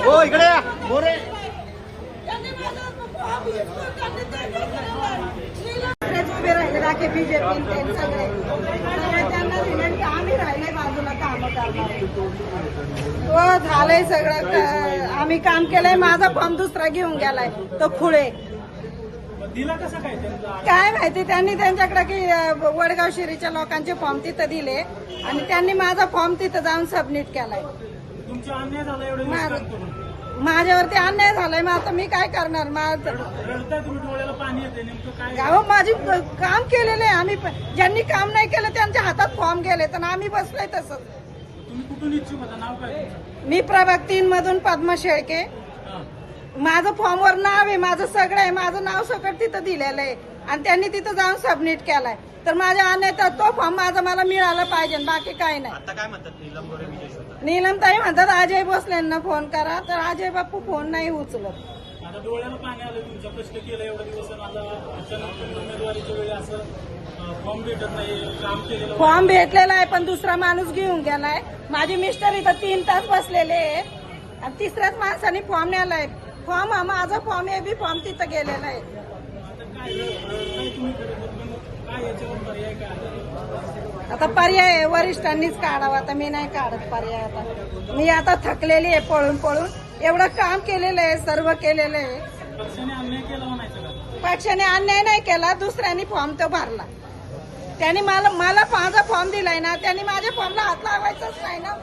हो इकडे या मोरे. उभे राहिले राखे बीजेपी सगळे त्यांना विनंती आम्ही राहिले बाजूला काम करणार. हो झालंय सगळं आम्ही काम केलंय. माझा फॉर्म दुसरा घेऊन गेलाय तो खुळे. काय माहिती त्यांनी त्यांच्याकडे की वडगाव शिरीच्या लोकांचे फॉर्म तिथं दिले आणि त्यांनी माझा फॉर्म तिथं जाऊन सबमिट केलाय. माझ्यावरती अन्याय झालाय. मग आता मी काय करणार. माझी काम केलेलं आहे. आम्ही ज्यांनी काम नाही केलं त्यांच्या हातात फॉर्म गेले तर आम्ही बसलोय तसंच. मी प्रभाग 3 मधून पद्मा शेळके. माझं फॉर्मवर नाव आहे. माझं सगळं आहे. माझं नाव सकट तिथं दिलेलं आहे आणि त्यांनी तिथं जाऊन सबमिट केलाय. तर माझ्या अन्याय तो फॉर्म मला मिळाला पाहिजे. बाकी काही नाही. आता काय म्हणतात नीलमताई म्हणतात अजय भोसलेंना फोन करा. तर अजय बापू फोन नाही उचलत. डोळ्याला पाणी आलं. तुमचा कष्ट केलं एवढा दिवस अचानक उमेदवारीच्या वेळी असं फॉर्म भेटत नाही. काम केलेलं फॉर्म भेटलेला आहे पण दुसरा माणूस घेऊन गेलाय. माझे मिस्टर इथं 3 तास बसलेले आहेत आणि तिसऱ्याच माणसाने फॉर्म नेलाय. फॉर्म माझा फॉर्म हे बी फॉर्म तिथं गेलेला आहे. आता पर्याय वरिष्ठांनीच काढावा. आता मी नाही काढत पर्याय. आता मी आता थकलेली आहे पळून पळून. एवढं काम केलेलं आहे. सर्व केलेलं आहे. पक्षाने अन्याय नाही केला. दुसऱ्यांनी फॉर्म तो भरला. त्यांनी मला माझा फॉर्म दिलाय ना. त्यांनी माझ्या फॉर्मला हात लावायचाच नाही ना.